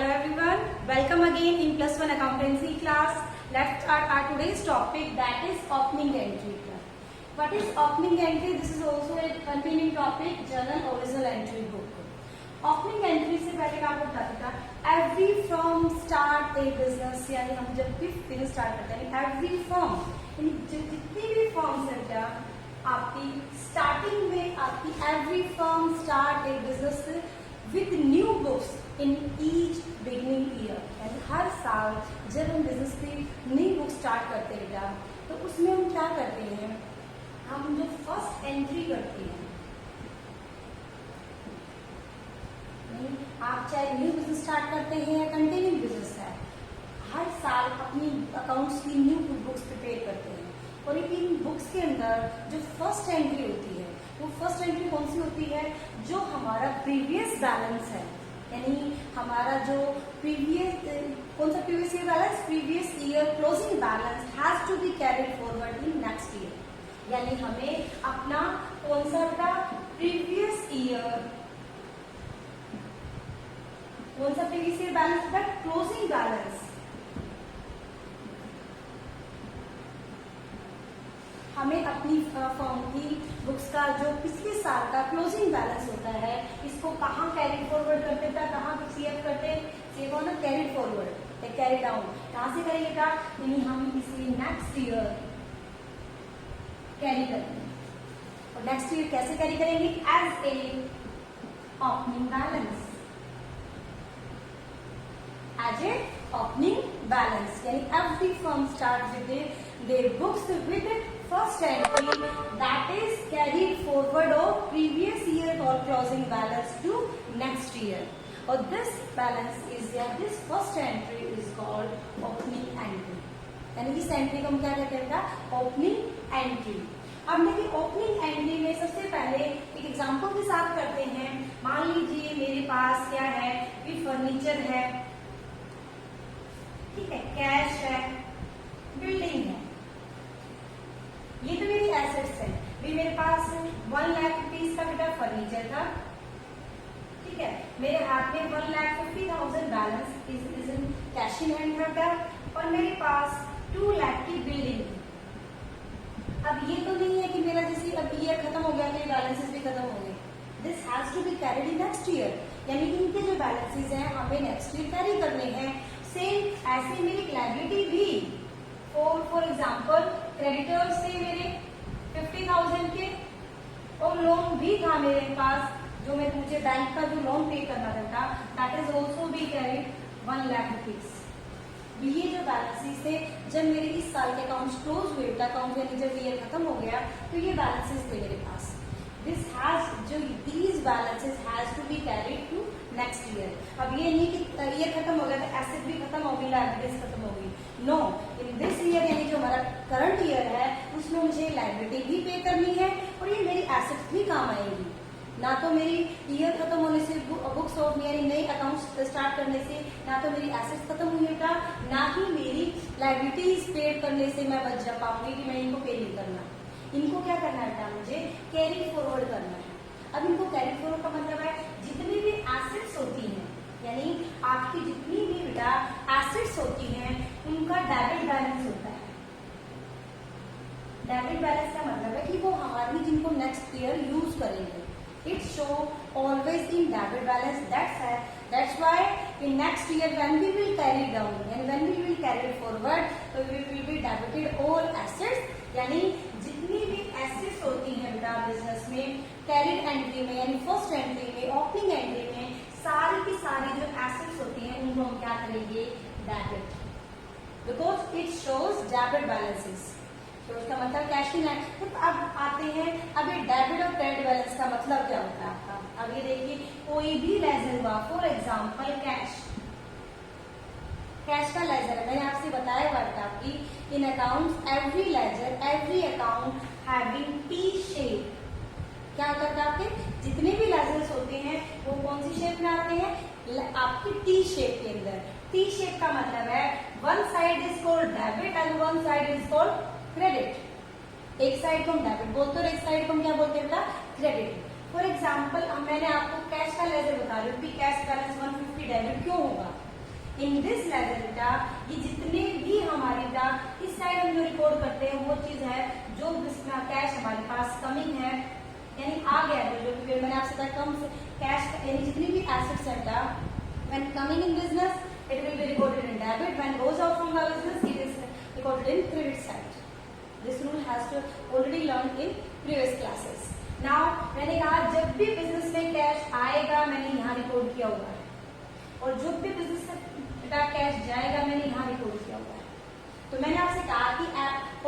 everyone, welcome again in plus one accountancy class. Let's start our today's topic, that is opening entry. What is opening entry? This is also a continuing topic, journal original entry book. Opening entry से पहले मैं आपको बताती था every firm start ए business, यानी हम जब भी बिजनेस स्टार्ट करते हैं एवरी फर्म, जितनी भी फर्म्स है क्या आपकी स्टार्टिंग में आपकी every firm start A business with new books in each beginning year, यानी हर साल जब हम बिजनेस की नई बुक स्टार्ट करते हैं बेटा तो उसमें हम क्या करते हैं, हम जो फर्स्ट एंट्री करते हैं, आप चाहे न्यू बिजनेस स्टार्ट करते हैं या कंटिन्यू बिजनेस है, हर साल अपनी अकाउंट्स की न्यू बुक्स प्रिपेयर करते हैं और इन बुक्स के अंदर जो फर्स्ट एंट्री होती है वो फर्स्ट एंट्री कौन सी होती है, जो हमारा प्रीवियस बैलेंस है, यानी हमारा जो प्रीवियस कौन सा previous year balance, previous year closing balance has to be carried forward in next year, यानी हमें अपना कौन सा प्रीवियस ईयर कौन सा प्रीवियस ईयर बैलेंस होता है, क्लोजिंग बैलेंस, हमें अपनी फर्म की बुक्स का जो पिछले साल का क्लोजिंग बैलेंस होता है इसको कहाँ कैरी फॉरवर्ड करते थे, कहाँ सीएफ करते, सेव होना कैरी फॉरवर्ड या कैरी डाउन, कहाँ से करेंगे, यानी हम इसे नेक्स्ट ईयर कैरी करते हैं। और नेक्स्ट ईयर कैसे कैरी करेंगे, as a opening balance, as a opening balance, यानी every firm starts with their books with first entry that is carried forward of previous year or closing balance to next year, or this balance is this first entry is called opening entry, यानी इस entry को हम क्या कहते हैं, opening entry. अब देखिए opening entry में सबसे पहले एक एग्जांपल के साथ करते हैं। मान लीजिए मेरे पास क्या है, भी फर्नीचर है, ठीक है, कैश है, बिल्डिंग है, ये तो मेरी एसेट्स है। भी मेरे पास 1 लाख रुपीज का बेटा फर्नीचर था, ठीक है, मेरे हाथ में 1,50,000 balance is in cash in hand था और मेरे पास 2 लाख की बिल्डिंग थी। अब ये तो नहीं है कि मेरा जैसे अब ईयर खत्म हो गया तो बैलेंसेस भी खत्म हो गए, this has to be carried in next year, यानी इनके जो बैलेंसेस हैं हमें नेक्स्ट ईयर कैरी करने हैं। सेम ऐसे मेरी लायबिलिटी भी फॉर एग्जाम्पल क्रेडिटर्स से मेरे 50,000 के और लोन भी था मेरे पास, जो मुझे बैंक का जो लोन पे करना था that is also be carried 1 lakh rupees. ये जो बैलेंसेस थे जब मेरे इस साल के अकाउंट क्लोज हुए था, अकाउंट यानी जब ईयर खत्म हो गया तो ये बैलेंसेस थे मेरे पास, दिस हैज जो these balances has to be carried to next year. अब ये नहीं कि ईयर खत्म हो गया तो एसेट भी खत्म होगी, लायबिलिटीज खत्म होगी, नो, इन दिस ईयर यानी जो हमारा करंट ईयर है उसमें मुझे लायबिलिटी भी पे करनी है और ये मेरी एसेट्स भी काम आएंगी। ना तो मेरी ईयर खत्म होने से बुक्स ऑफ यानी नए अकाउंट स्टार्ट करने से ना तो मेरी एसेट्स खत्म हुई था, ना ही मेरी लायबिलिटीज पे करने से मैं बच जा पाऊंगी कि मैं इनको पे नहीं करना। इनको क्या करना है, मुझे कैरी फॉरवर्ड करना है। अब इनको कैरी फॉरवर्ड का मतलब है जितनी भी एसेट्स होती हैं, यानी आपकी जितनी भी बेटा एसेट्स होती हैं उनका डेबिट बैलेंस होता है। डेबिट बैलेंस का मतलब है कि वो हमारी जिनको नेक्स्ट ईयर यूज करेंगे, it show always in debit balance, that's why in next year when we will carry down and when we will carry forward तो we will be debited all assets, यानी जितनी भी assets होती हैं बेटा business में carried entry में यानी फर्स्ट एंट्री में ओपनिंग एंट्री में सारी की सारी जो एसेट्स होती हैं उनको हम क्या करेंगे, debit, because it shows debit balances, तो उसका मतलब कैश इन है। तो अब आते हैं, अब ये डेबिट और क्रेडिट बैलेंस का मतलब क्या होता है आपका। अब ये देखिए कोई भी लेजर हुआ, फॉर एग्जाम्पल कैश का लेजर है, मैंने आपसे बताया हुआ था कि in account every ledger every account having T shape, क्या होता है आपके जितने भी लेजर्स होते हैं वो कौन सी शेप में आते हैं, आपकी टी शेप के अंदर। टी शेप का मतलब है one side is called debit and one side is called credit. एक साइड को हम डेबिट बोलते हैं और एक साइड को हम क्या बोलते हैं, क्रेडिट। फॉर एग्जाम्पल मैंने आपको कैश का लेजर बता रही हूँ कि कैश बैलेंस 150 डेबिट क्यों होगा, इन दिस लेजर बेटा ये जितने भी हमारे बेटा इस साइड हम जो रिकॉर्ड करते हैं वो चीज है जो कैश हमारे पास कमिंग है, यानी आ गया जो मैंने आपसे कहा कम कैश, यानी जितनी भी एसेट्स है बेटा when coming in business it will be recorded in debit, when goes out from the business it is recorded in credit side. This rule has to already learn in previous classes. Now मैंने कहा जब भी business में cash आएगा मैंने यहाँ record किया हुआ है, और जब भी बिजनेस में कैश जाएगा मैंने यहाँ रिकॉर्ड किया हुआ है. तो मैंने आपसे कहा कि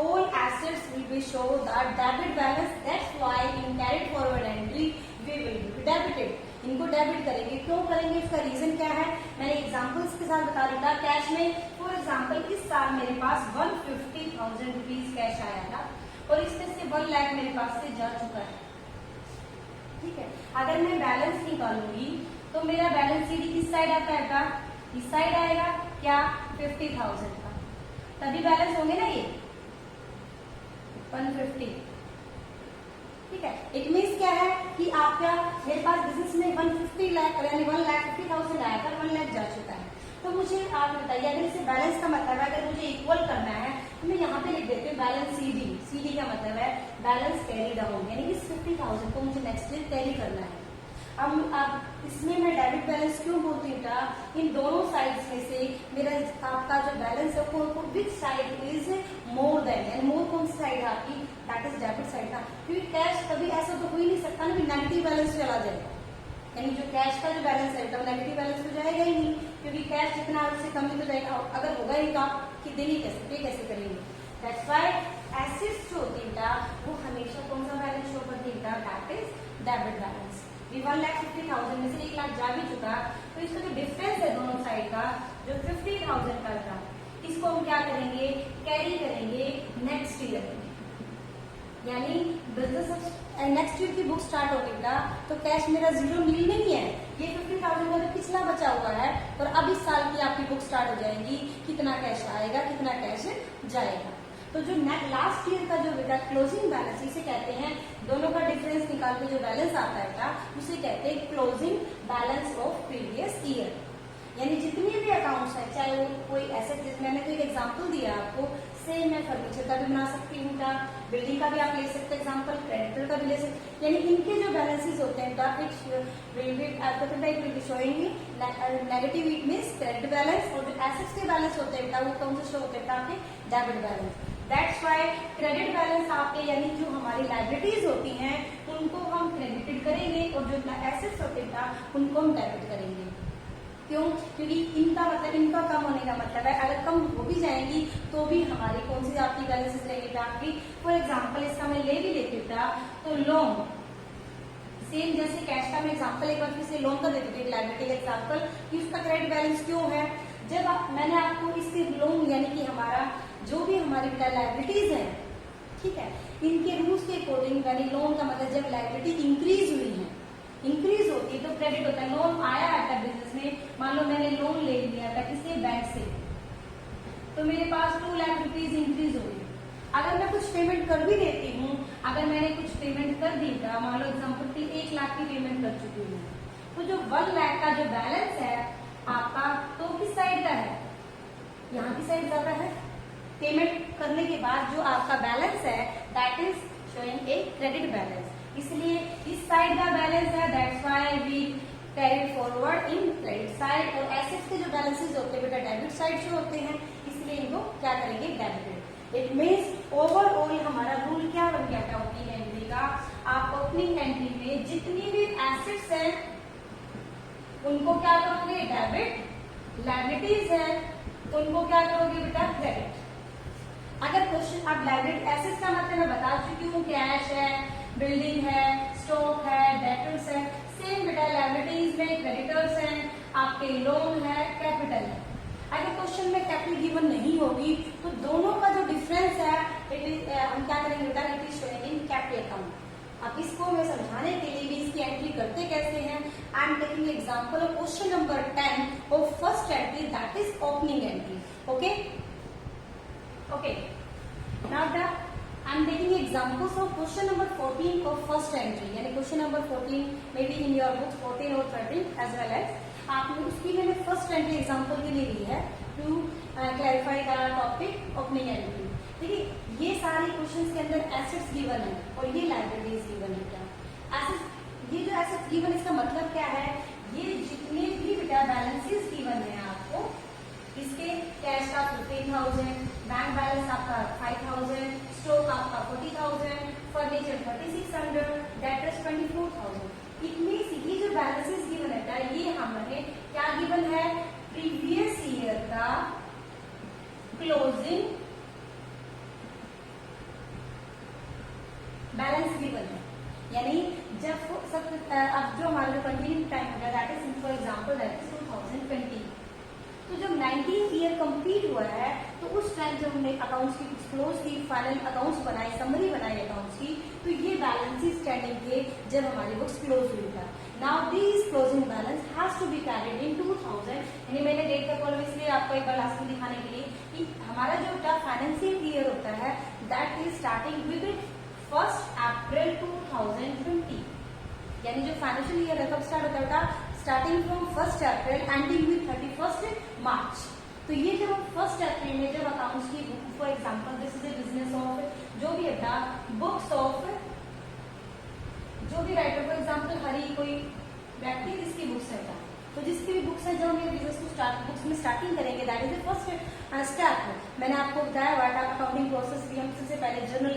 all assets will be show that debit balance, that's why in carried forward entry we will be debited. इनको डेबिट करेंगे. क्यों करेंगे, इसका रीजन क्या है मैंने एग्जांपल्स के साथ बता दिया. कैश में फॉर एग्जांपल इस साल मेरे पास 150,000 रुपीज कैश आया था और इसमें से 1 लाख मेरे पास से जा चुका है. ठीक है, अगर मैं बैलेंस निकालूंगी तो मेरा बैलेंस सीधी किस साइड आता है, इस साइड आएगा. क्या 50,000 का, तभी बैलेंस होंगे ना ये 150. ठीक है, इट मीन्स क्या है कि आपका मेरे पास बिजनेस में 150 लाख यानी 1,50,000 आया था, 1 लाख जा चुका है. तो मुझे आप बताइए अगर इसे बैलेंस का मतलब है, अगर मुझे इक्वल करना है तो मैं यहाँ पे लिख देती हूँ बैलेंस सीडी. सीडी का मतलब है बैलेंस कैरी डाउन, यानी इस 50,000 को मुझे नेक्स्ट ईयर कैरी करना है. अब इसमें मैं डेबिट बैलेंस क्यों बोलती हूँ, इन दोनों साइड्स में से मेरा आपका जो बैलेंस है वो which side is more than, यानी मोर कौन सी साइड है आपकी, दैट इज डेबिट साइड का. क्योंकि कैश कभी ऐसा तो हो ही नहीं सकता ना कि नेगेटिव बैलेंस चला जाएगा, यानी जो कैश का जो बैलेंस है तो नेगेटिव बैलेंस तो जाएगा ही नहीं, क्योंकि कैश जितना उससे कम ही तो जाएगा. अगर होगा ही तो आप कि दे ही कैसे करेंगे. दैट्स व्हाई एसेट्स जो होती है वो हमेशा कौन सा बैलेंस शो करती है, दैट इज डेबिट बैलेंस. 1,50,000 में से 1 लाख जा भी चुका, तो इसका जो डिफरेंस है दोनों साइड का जो 50,000 का था, इसको हम क्या करेंगे, कैरी करेंगे नेक्स्ट ईयर. यानी बिजनेस नेक्स्ट ईयर की बुक स्टार्ट हो गई था तो कैश मेरा जीरो नील नहीं है, ये 50,000 का जो पिछला बचा हुआ है, और अब इस साल की आपकी बुक स्टार्ट हो जाएगी, कितना कैश आएगा कितना कैश जाएगा. तो जो लास्ट ईयर का जो बेटा क्लोजिंग बैलेंस इसे कहते हैं, दोनों का डिफरेंस निकाल के जो बैलेंस आता है बेटा उसे कहते हैं closing balance of previous year. यानी जितनी भी अकाउंट्स है, चाहे वो कोई एसेट, मैंने तो एक एग्जांपल दिया आपको, सेम मैं फर्नीचर का भी बना सकती हूँ, बिल्डिंग का भी आप ले सकते हैं एग्जांपल, क्रेडिटर का भी ले सकते. यानी इनके जो बैलेंसेस होते हैं showing negative, it means credit balance, और जो एसेट्स के बैलेंस होते हैं वो कौन से शो होते हैं आपके debit balance. That's why credit balance आपके यानी जो हमारी लाइबिलिटीज होती हैं उनको हम क्रेडिटेड करेंगे, और जो एसेट्स होते हैं उनको हम डेबिट करेंगे. क्यों, क्योंकि इनका मतलब इनका कम होने का मतलब है अगर कम हो भी जाएंगी तो भी हमारी कौन सी आपकी बैलेंसेस रहेगी आपकी. फॉर एग्जाम्पल इसका मैं ले भी लेती था तो लोन, सेम जैसे कैश का मैं एग्जाम्पल एक बार फिर से लोन का देती थी लाइबिलिटी एग्जाम्पल कि उसका क्रेडिट बैलेंस क्यों है. जब मैंने आपको इसके लोन यानी कि हमारा जो भी हमारी लाइबिलिटीज है, ठीक है, इनके रूल्स के अकॉर्डिंग यानी लोन का मतलब जब लाइबिलिटी इंक्रीज हुई है, इंक्रीज होती है तो क्रेडिट होता है. लोन आया है बिजनेस में, मान लो मैंने लोन ले लिया था किसी बैंक से, तो मेरे पास 2 लाख रुपीज इंक्रीज हो गई. अगर मैं कुछ पेमेंट कर भी देती हूँ, अगर मैंने कुछ पेमेंट कर दी था, मान लो एग्जाम्पल की 1 लाख की पेमेंट कर चुकी हूँ, तो जो 1 लाख का जो बैलेंस है आपका तो किस साइड का है, यहाँ की साइड ज्यादा है. पेमेंट करने के बाद जो आपका बैलेंस है that is showing a credit balance, इसलिए इस साइड का बैलेंस है, that's why we carry forward in credit side. और एसेट्स के जो बैलेंसेस होते हैं बेटा डेबिट साइड से होते हैं, इसलिए इनको क्या करेंगे, डेबिटेड. इट मीन्स ओवरऑल हमारा रूल क्या बन गया था ओपनिंग एंट्री का, आप ओपनिंग एंट्री में जितनी भी एसेट्स हैं उनको क्या करोगे, डेबिट, लायबिलिटीज है उनको क्या करोगे बेटा, क्रेडिट. अगर क्वेश्चन आप लाइबिलिटी एसेट्स का मतलब मैं बता चुकी हूँ, कैश है, बिल्डिंग है, स्टॉक है, डेटर्स है, सेम बेटा लाइबिलिटीज में क्रेडिटर्स हैं, आपके लोन है, कैपिटल है. अगर क्वेश्चन में कैपिटल गिवन नहीं होगी तो दोनों का जो डिफरेंस है इट इज हम क्या करेंगे बेटा, it is showing in capital account. अब इसको मैं समझाने के लिए भी इसकी एंट्री करते कैसे हैं, I am taking example of question number 10 of first entry that is opening entry. Okay okay, now that I am taking examples of question number 14 of first entry, यानी question number 14 maybe in your books 14 or 13 as well as आप उस उसकी मैंने first entry example के लिए ली है to clarify the topic opening entry. देखिए ये सारे क्वेश्चंस के अंदर एसेट्स गिवन है और ये लायबिलिटीज गिवन है। क्या एसेट्स, ये जो एसेट्स गिवन इसका मतलब क्या है, ये जितने भी बेटा बैलेंसेस गिवन है आपको, इसके कैश का 15,000, बैंक बैलेंस आपका 5,000, स्टॉक आपका 40,000, फर्नीचर 3,600, डेटर्स 24,000, इतनी सी जो बैलेंसेस गिवन है ये हमारे क्या गिवन है, प्रीवियस ईयर का क्लोजिंग बैलेंस गिवन है। यानी जब सब अब जो हमारा जो कंटिन्यू टाइम होगा that is for example that is 2020, तो जब 19 ईयर कंप्लीट हुआ है तो उस टाइम जब हमने अकाउंट्स की क्लोज की, फाइनल अकाउंट्स बनाए, समरी बनाई अकाउंट्स की, तो ये बैलेंसेस स्टैंडिंग थे जब हमारी बुक्स क्लोज हुई था। Now this closing balance has to be carried in 2000, यानी मैंने डेट का कॉलम इसलिए आपको एक बार लास्ट में दिखाने के लिए कि हमारा जो फाइनेंशियल ईयर होता है दैट इज स्टार्टिंग विद 1 अप्रैल 2020, यानी जो फाइनेंशियल ईयर है कब स्टार्ट होता है, starting from 1 April ending with 31 मार्च। तो ये जब हम 1 अप्रैल में जब अकाउंट्स की book, for example this is a business of जो भी है बुक्स ऑफ जो भी राइटर, फॉर एग्जांपल हरी कोई व्यक्ति जिसकी बुक्स है, तो जिसकी भी बुक्स है जब हम ये बिजनेस को बुक्स में स्टार्टिंग करेंगे that is the first step. मैंने आपको बताया वाटा अकाउंटिंग प्रोसेस भी हम सबसे पहले जर्नल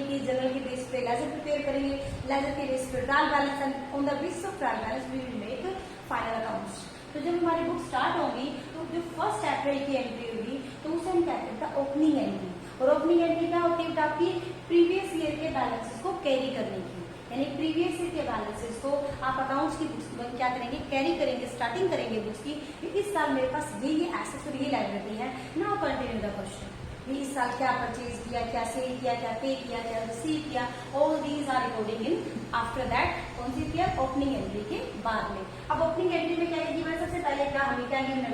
के बेस पे लेजर प्रिपेयर करेंगे, लेजर के बेस पे trial balance, and on the basis of trial balance we will make final accounts. तो जब हमारी बुक स्टार्ट होगी तो जो 1 अप्रैल की एंट्री होगी तो उसे हम कहते हैं ओपनिंग एंट्री, और ओपनिंग एंट्री क्या होती है, आपकी प्रीवियस ईयर के बैलेंसेस को कैरी करने की, यानी प्रीवियस ईयर के बैलेंसेस को आप अकाउंट्स की बुक्स में क्या करेंगे, कैरी करेंगे, स्टार्टिंग करेंगे बुक्स की। इस साल मेरे पास ये एसेट्स और ये लायबिलिटी है। नाउ कंटिन्यू द क्वेश्चन, इस साल क्या परचेज किया, क्या सेल किया, क्या पे किया, क्या रिसीव किया, all these are recording in after that कौन सी किया, ओपनिंग एंट्री के बाद में। अब ओपनिंग एंट्री में क्या गिवन है, सबसे पहले क्या हमें क्या गिवन है,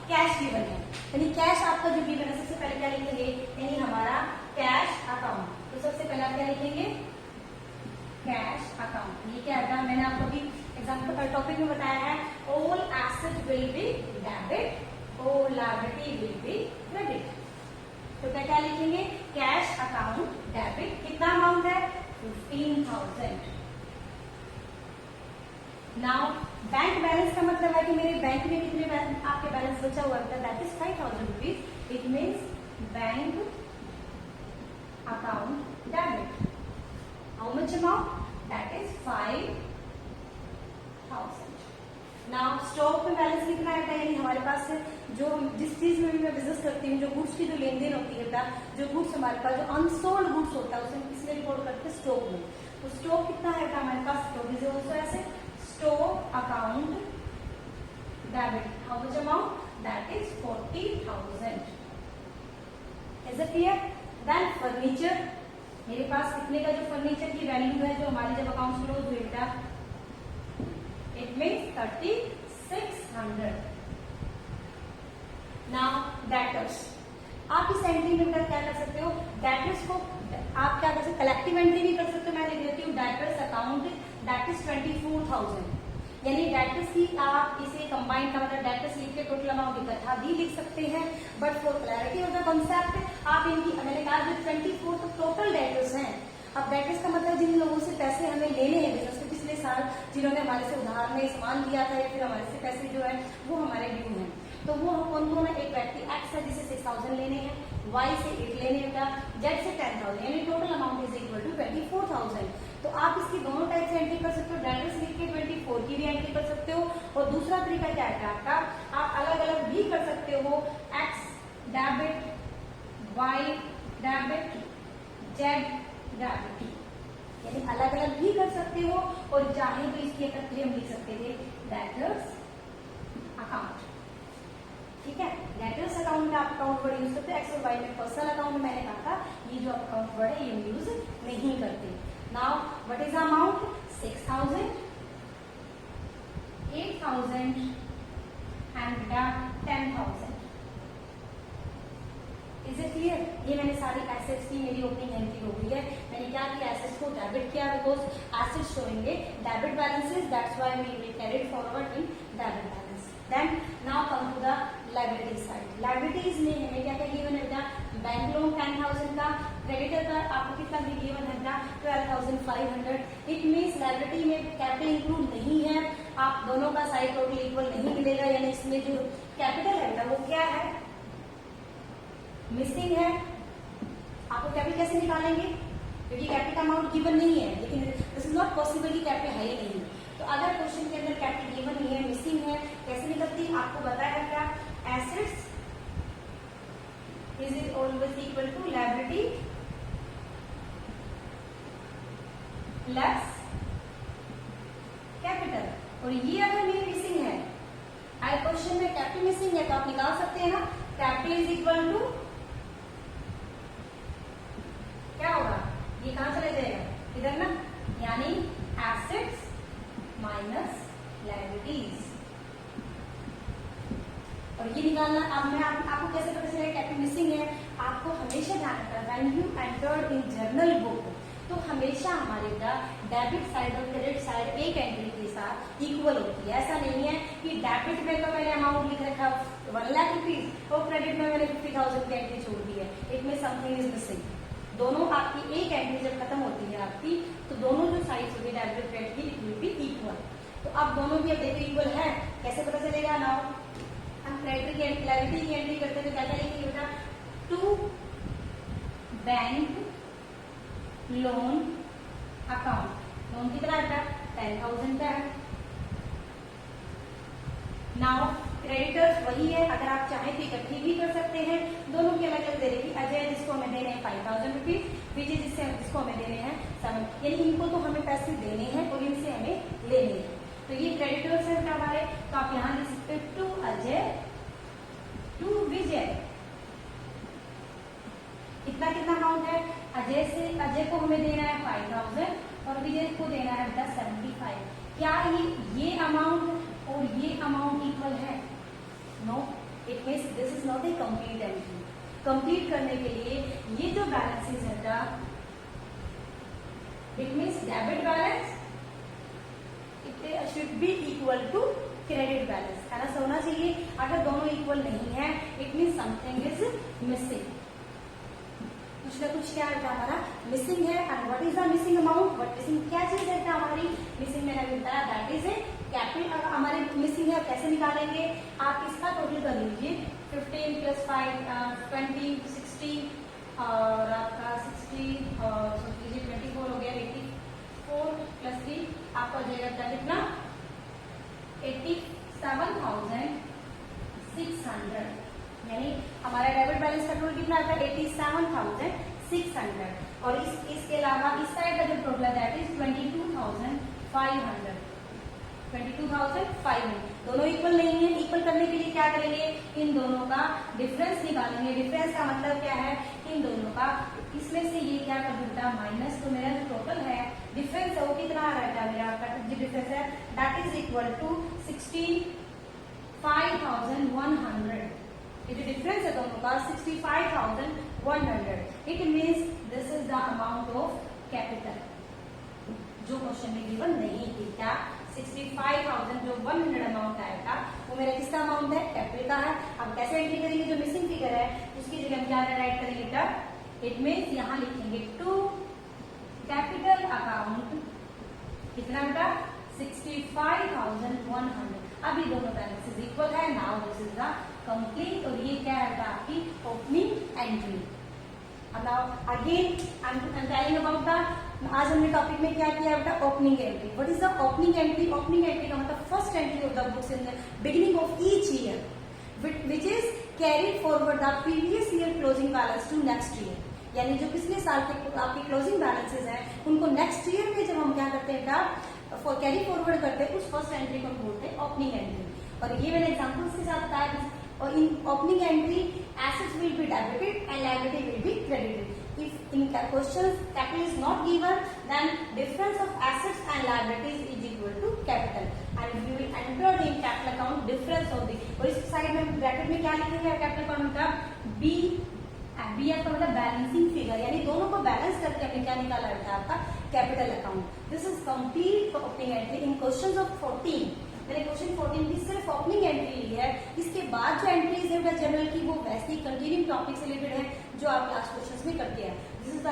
कैश गिवन है, यानी कैश आपका जो गिवन है सबसे पहले क्या लिखेंगे, यानी हमारा कैश अकाउंट। तो सबसे पहले आप क्या लिखेंगे, कैश अकाउंट। ये क्या है, मैंने आपको भी एग्जाम्पल टॉपिक में बताया है, all asset will be debit, all liability will be credit. तो क्या लिखेंगे, कैश अकाउंट डेबिट, कितना अमाउंट है, 15,000। नाउ बैंक बैलेंस का मतलब है कि मेरे बैंक में कितने आपके बैलेंस बचा हुआ है, that is 5,000 rupees. It means bank account debit, how much amount, that is 5,000। Now stock में बैलेंस कितना रहता है, यानी हमारे पास जो जिस चीज में भी मैं बिजनेस करती हूँ, जो गुड्स की जो लेन देन होती है, जो गुड्स हमारे पास जो अनसोल्ड गुड्स होता है उसे हम किसमें रिकॉर्ड करते हैं, स्टॉक में। तो स्टॉक कितना है हमारे पास, स्टॉक इज आल्सो ऐसे stock account debit, how much amount, that is 40,000। Is it clear? Then furniture, मेरे पास कितने का जो फर्नीचर की वैल्यू है जो हमारे जब अकाउंट क्लोज हुए था, इट मीन्स 3,600। नाउ डेटर्स, आप इस एंट्री में क्या कर सकते हो, डेटर्स को आप क्या कर सकते हो, कलेक्टिव एंट्री भी कर सकते हो। मैं लिख देती हूँ डेटर्स अकाउंट दैट इज 24,000, यानी डेटर्स की आप इसे कंबाइन का मतलब डेटर्स लिख के टोटल अमाउंट इकट्ठा भी लिख सकते हैं, but for clarity of the concept आप इनकी, मैंने कहा जो 24 तो टोटल डेटर्स हैं। अब डेटर्स का मतलब जिन लोगों से पैसे हमें लेने हैं बिजनेस के पिछले साल, जिन्होंने हमारे से उधार में सामान लिया था या फिर हमारे से पैसे जो है वो हमारे ड्यू हैं, तो वो कौन कौन है, एक व्यक्ति एक्स है जिसे 6,000 लेने हैं, वाई से 8 लेने का, जेड से 10,000, यानी total amount is equal to 24,000। तो आप इसकी दोनों टाइप से एंट्री कर सकते हो, डेटर्स लिख के 24 की भी एंट्री कर सकते हो, और दूसरा तरीका क्या है आपका, आप अलग अलग भी कर सकते हो, X debit, Y debit, Z debit, यानी अलग अलग भी कर सकते हो, और चाहे तो इसकी इकट्ठे हम लिख सकते थे डेटर्स अकाउंट। ठीक है, डेटर्स अकाउंट में आप अकाउंट वर्ड यूज करते हैं, एक्स और वाई में पर्सनल अकाउंट मैंने कहा था ये जो अकाउंट वर्ड है ये यूज नहीं करते। Now what is amount, 6,000, 8,000 and 10,000। Is it clear? ये मैंने सारी एसेट्स की मेरी ओपनिंग एंट्री हो गई है। मैंने क्या किया, एसेट्स को डेबिट किया, बिकॉज एसेट्स शोएंगे debit balances, that's why we carried forward in debit balance. Then now the liability side. Liabilities में हमें क्या क्या गिवन है बेटा, बैंक लोन 10,000 का, क्रेडिटर का आपको कितना गिवन है बेटा 12,500। इट मीन्स लायबिलिटी में कैपिटल इंक्लूड नहीं है, आप दोनों का साइड टोटल इक्वल नहीं मिलेगा, यानी इसमें जो कैपिटल है बेटा वो क्या है, मिसिंग है। आपको कैपिटल कैसे निकालेंगे, क्योंकि कैपिटल का अमाउंट गिवन नहीं है, लेकिन दिस इज नॉट पॉसिबल कि कैपिटल है ही नहीं। तो अगर क्वेश्चन के अंदर कैपिटल गिवन नहीं है, मिसिंग है, कैसे निकलती है आपको बताया क्या, assets is always equal to liability plus capital. और ये अगर मेरी मिसिंग है, आई क्वेश्चन में कैपिटल मिसिंग है, तो आप निकाल सकते हैं ना, कैपिटल इज इक्वल टू क्या होगा, ये कहां चले जाएगा, इधर ना, यानी एसेट्स माइनस लायबिलिटीज। और ये निकालना, अब मैं आपको कैसे पता चलेगा कैपिटल मिसिंग है, आपको हमेशा ध्यान रखना, when you entered in journal book तो हमेशा हमारे का डेबिट साइड और क्रेडिट साइड एक एंट्री के साथ इक्वल होती है। ऐसा नहीं है कि डेबिट में तो मैंने अमाउंट लिख रखा 1 लाख रुपीज और क्रेडिट में मैंने 50,000 की एंट्री छोड़ दी है, इट में समथिंग इज मिसिंग। दोनों आपकी एक एंट्री जब खत्म होती है आपकी, तो दोनों जो साइड्स होती है डेबिट क्रेडिट की, इट विल बी इक्वल। तो अब दोनों भी अब देखो इक्वल है, कैसे पता चलेगा ना, हम क्रेडिट की लायबिलिटी की एंट्री करते हैं तो क्या क्या लिखेंगे बेटा, to bank loan account, loan कितना बेटा 10,000 का है। नाउ क्रेडिटर्स वही है, अगर आप चाहें तो इकट्ठी भी कर सकते हैं, दोनों की अलग अलग दे रही है। अजय जिसको हमें देने हैं 5,000 रुपीज, विजय जिसको हमें देने हैं 7, यानी इनको तो हमें पैसे देने हैं और इनसे हमें लेने हैं। तो ये क्रेडिटर्स है हमारे, तो आप यहाँ लिख सकते हो टू अजय टू विजय। इतना कितना अमाउंट है, अजय को हमें देना है 5,000 और विजय को देना है बेटा 75। क्या ये अमाउंट और ये अमाउंट इक्वल है, no, it means this is not a complete entry. Complete करने के लिए ये जो बैलेंसेस है बेटा, it means debit balance it should be equal to credit balance, ऐसा होना चाहिए। अगर दोनों इक्वल नहीं है, it means something is missing, कुछ ना कुछ क्या है हमारा मिसिंग है। And what is the missing amount, what missing क्या चीज है हमारी मिसिंग, मैंने अभी बताया दैट इज ए कैपिटल। हमारे मिसिंग है, कैसे निकालेंगे, आप इसका टोटल कर लीजिए, 15 + 5 20 60 और आपका 60 और सोच लीजिए 24 हो गया, 84 + 3 आपका हो जाएगा कितना 87,600, यानी हमारा डेबिट बैलेंस का टोटल कितना आता है 87,600। और इसके अलावा इस साइड का जो टोटल है दैट इज 22,500। 22,500 दोनों इक्वल नहीं है, इक्वल करने के लिए क्या करेंगे, इन दोनों का डिफरेंस निकालेंगे। डिफरेंस का मतलब क्या है, इन दोनों का, इसमें से ये क्या कर देता माइनस, तो मेरा जो टोटल है डिफरेंस है वो कितना आ रहा है मेरा, आपका जो डिफरेंस है दैट इज इक्वल टू 65,100। ये जो डिफरेंस है दोनों का 65,100, it means this is the amount of capital जो क्वेश्चन में गिवन नहीं थी। क्या 65,000 जो 100 अमाउंट आएगा वो मेरा किसका अमाउंट है, कैपिटल का है। अब कैसे एंट्री करेंगे, जो मिसिंग फिगर है उसकी जगह हम क्या राइट करेंगे बेटा, इट मीन्स यहाँ लिखेंगे टू कैपिटल अकाउंट कितना बेटा 65,100। अभी दोनों बैलेंसेस इक्वल है, now this is the complete. और ये क्या है आपकी opening entry. Now again I am telling about the, आज हमने टॉपिक में क्या किया बेटा, opening entry. What is the opening entry, opening entry का मतलब first entry of the books in the beginning of each year which is carried forward the previous year closing balance to next year, यानी जो पिछले साल के आपके closing balances हैं उनको नेक्स्ट ईयर में जब हम क्या करते हैं बेटा कैरी फॉरवर्ड करते हैं, उस फर्स्ट एंट्री को हम बोलते हैं ओपनिंग एंट्री। और ये मैंने एग्जांपल्स के साथ बताया। और इन opening entry assets will be debited and liability will be credited. If in questions capital is not given, then difference of assets and liabilities is equal to capital, and you will enter in capital account difference of the। और इस side में bracket में क्या लिखेंगे capital account का B, B आपका मतलब balancing figure, यानी दोनों को बैलेंस करके हमने क्या निकाला है आपका capital account. This is complete opening entry. In questions of 14 मैंने क्वेश्चन 14 की सिर्फ ओपनिंग एंट्री ली है, इसके बाद जो एंट्रीज है बेटा जनरल की वो वैसे ही कंटिन्यू टॉपिक से रिलेटेड है जो आप लास्ट क्वेश्चंस में करते हैं। This is the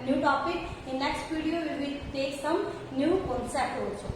new topic. In next video we will take some new concept also.